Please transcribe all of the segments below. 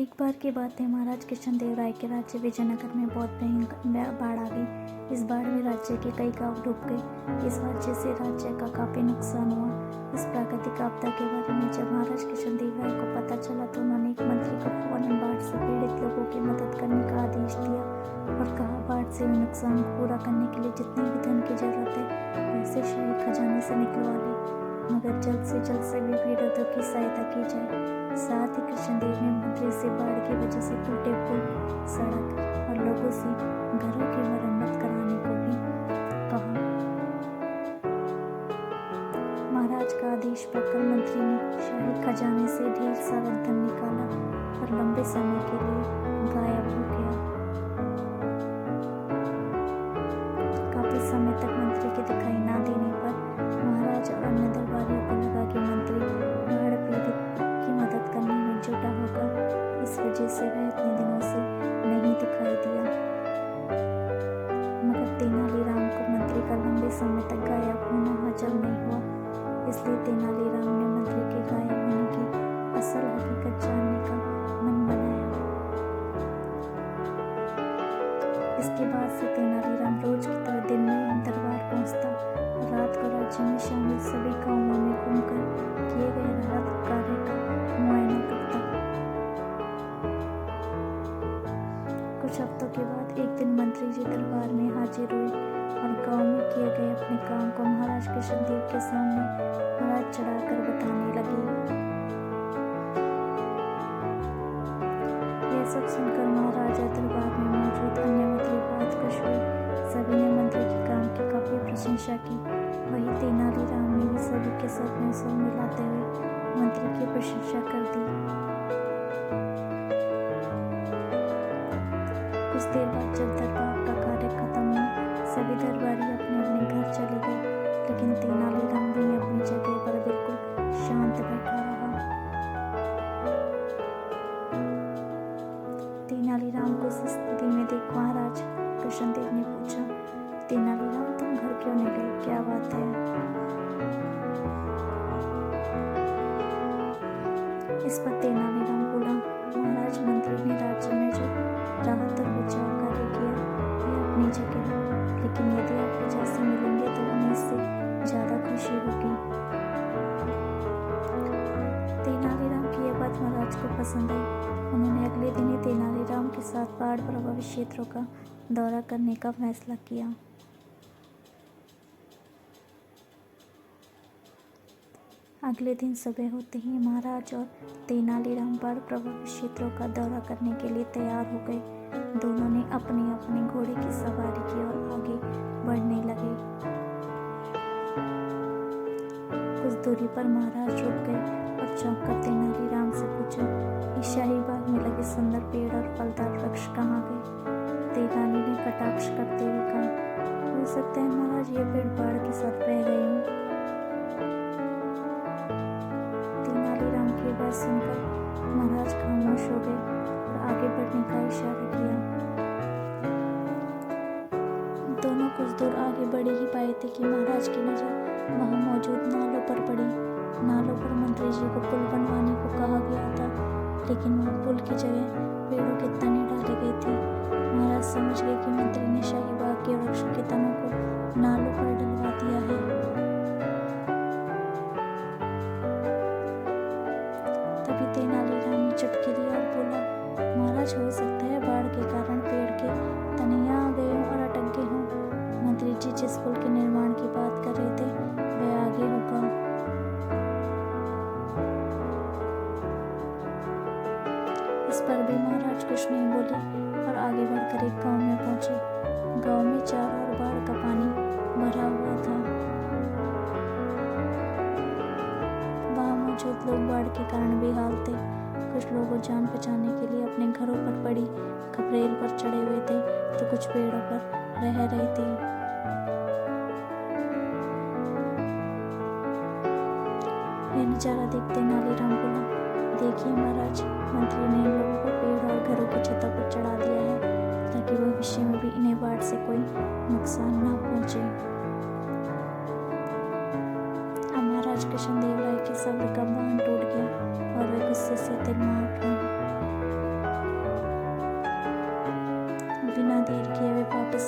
एक बार की बात है, महाराज कृष्णदेव राय के राज्य विजयनगर में बहुत भयंकर बाढ़ आ गई। इस बाढ़ में राज्य के कई गांव डूब गए। इस वजह से राज्य का काफी नुकसान हुआ। इस प्राकृतिक आपदा के बारे में जब महाराज कृष्णदेव राय को पता चला तो उन्होंने एक मंत्री को फौरन बाढ़ से पीड़ित लोगों की मदद करने का आदेश दिया और कहा, बाढ़ से हुए नुकसान को पूरा करने के लिए जितने भी धन की जरूरत है वैसे शाही खजाने से निकलवा ले, मगर जल्द से जल्द सभी पीड़ितों की सहायता की जाए। साथ ही कृष्णदेव ने मंत्री से बाढ़ की वजह से टूटे पुल, सड़क और लोगों से घरों की मरम्मत कराने को भी कहा। महाराज का आदेश पाकर मंत्री ने शाही खजाने से ढेर सारा धन निकाला और लंबे समय के लिए गायब हो गया। काफी समय तक मंत्री के दिखाई ना देने पर महाराज और अन्य दरबारियों को लगा कि मंत्री बाढ़ पीड़ित की मदद करने में जुटा होगा। इस वजह से वह इतने दिनों से नहीं दिखाई दिया। मगर तेनालीराम को मंत्री का लंबे समय तक गायब होना हजम नहीं हुआ, इसलिए तेनालीराम ने मंत्री के गायब होने की असल हकीकत जानने का मन बनाया। इसके बाद से तेनालीराम रोज की तरह दिन में दरबार पहुंचता और रात को राज्य में शामिल सभी गांवों में घूमकर किए गए राहत कार्य का मुआयना करता। कुछ हफ्तों के बाद एक दिन मंत्री जी दरबार में हाजिर हुए और गांव में किए गए अपने काम को महाराज कृष्णदेव के सामने बढ़ा चढ़ाकर बताने लगे। यह सब सुनकर महाराजा दरबार में मौजूद अन्य मंत्री बहुत खुश हुए। सभी ने मंत्री के काम की काफी प्रशंसा की। वही तेनालीराम ने भी सभी के साथ में सुर मिलाते हुए मंत्री की प्रशंसा कर दी। कुछ देर बाद जब दरबार का कार्य खत्म हुआ, सभी दरबारी अपने अपने घर चले गए, लेकिन तेनालीराम भी अपनी जगह पर बिल्कुल शांत बैठा रहा। तेनालीराम को इस स्थिति में देख महाराज कृष्णदेव ने पूछा, तेनालीराम तुम घर क्यों नहीं गए, क्या बात है? इस पर तेनालीराम बोला, महाराज मंत्री ने राज्य में जो राहत और बचाव कार्य किया वह अपनी जगह है, लेकिन यदि आप प्रजा से मिलेंगे तो उन्हें इससे ज्यादा खुशी होगी। तेनालीराम की यह बात महाराज को पसंद आई। उन्होंने अगले दिन ही तेनालीराम के साथ बाढ़ प्रभावित क्षेत्रों का दौरा करने का फैसला किया। अगले दिन सुबह होते ही महाराज और तेनालीराम बाढ़ प्रभावित क्षेत्रों का दौरा करने के लिए तैयार हो गए। दोनों ने अपने अपने घोड़े की सवारी की और आगे बढ़ने लगे। कुछ दूरी पर महाराज रुक गए और चौंककर तेनालीराम से पूछा, इस शाही बाग में लगे सुंदर पेड़ और फलदार वृक्ष कहाँ गए? तेनाली ने कटाक्ष करते हुए कहा, हो सकता है महाराज ये पेड़ बाढ़ के साथ बह गए हों। तेनालीराम की बात सुनकर महाराज खामोश हो गए और आगे बढ़ने का इशारा किया। दोनों कुछ दूर आगे बढ़ ही पाए थे कि महाराज की नजर वहां मौजूद नालों पर पड़ी। नालों पर मंत्री जी को पुल बनवाने को कहा गया था, लेकिन वहां पुल की जगह पेड़ों के तने डाले गए थे। महाराज समझ गए कि मंत्री ने शाही बाग के वृक्ष के तनों को नालों पर डलवा दिया है। तभी तेनालीराम ने चुटकी ली और बोला, महाराज हो सकता है बाढ़ के कारण पेड़ के तने यहाँ आ गए हों और अटक गए हों। मंत्री जी जिस पुल के निर्माण की बात कर रहे थे वह आगे होगा। इस पर भी महाराज कुछ नहीं बोले और आगे बढ़कर एक गांव में पहुंचे। गांव में चारों ओर बाढ़ का पानी भरा हुआ था। वहां मौजूद लोग बाढ़ के कारण बेहाल थे। कुछ लोग जान बचाने के लिए अपने घरों पर पड़ी खपरेल पर चढ़े हुए थे, तो कुछ पेड़ों पर रह रहे थे। यह नजारा देख तेनालीराम बोला, देखिए महाराज, मंत्री ने इन लोगों को पेड़ और घरों की छतों पर चढ़ा दिया है ताकि भविष्य में भी इन्हें बाढ़ से कोई नुकसान ना पहुंचे। अब महाराज कृष्णदेव राय के सब्र का बांध टूट गया और वे गुस्से से तिलमा उठे।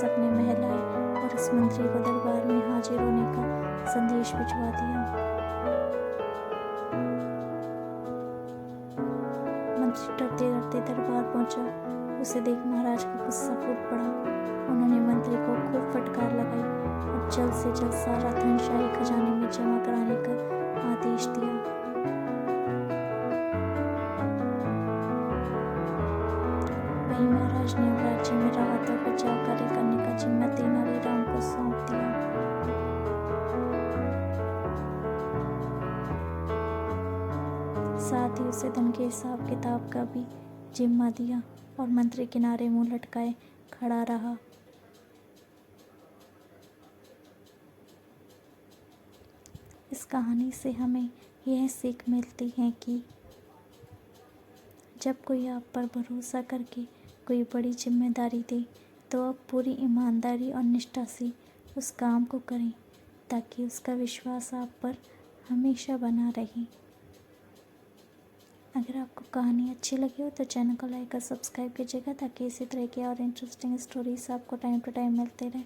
वापस अपने महल आए और उस मंत्री को दरबार में हाजिर होने का संदेश भिजवा दिया। मंत्री डरते डरते दरबार पहुंचा। उसे देख महाराज का गुस्सा फूट पड़ा। उन्होंने मंत्री को खूब फटकार लगाई और जल्द से जल्द सारा धन शाही खजाने में जमा कराने का आदेश दिया। वहीं महाराज ने राज्य में राहत और बचाव कार्य करने का जिम्मा तेनालीराम को सौंप दिया। साथ ही उसे धन के हिसाब किताब का भी जिम्मा दिया और मंत्री किनारे मुंह लटकाए खड़ा रहा। इस कहानी से हमें यह सीख मिलती है कि जब कोई आप पर भरोसा करके कोई बड़ी जिम्मेदारी दे तो आप पूरी ईमानदारी और निष्ठा से उस काम को करें ताकि उसका विश्वास आप पर हमेशा बना रहे। अगर आपको कहानी अच्छी लगी हो तो चैनल को लाइक और सब्सक्राइब कीजिएगा ताकि इसी तरह के और इंटरेस्टिंग स्टोरीज आपको टाइम टू टाइम मिलते रहे।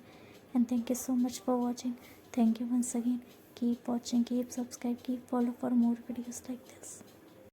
And thank you so much for watching. Thank you once again. Keep watching, keep subscribe, keep follow for more videos like this.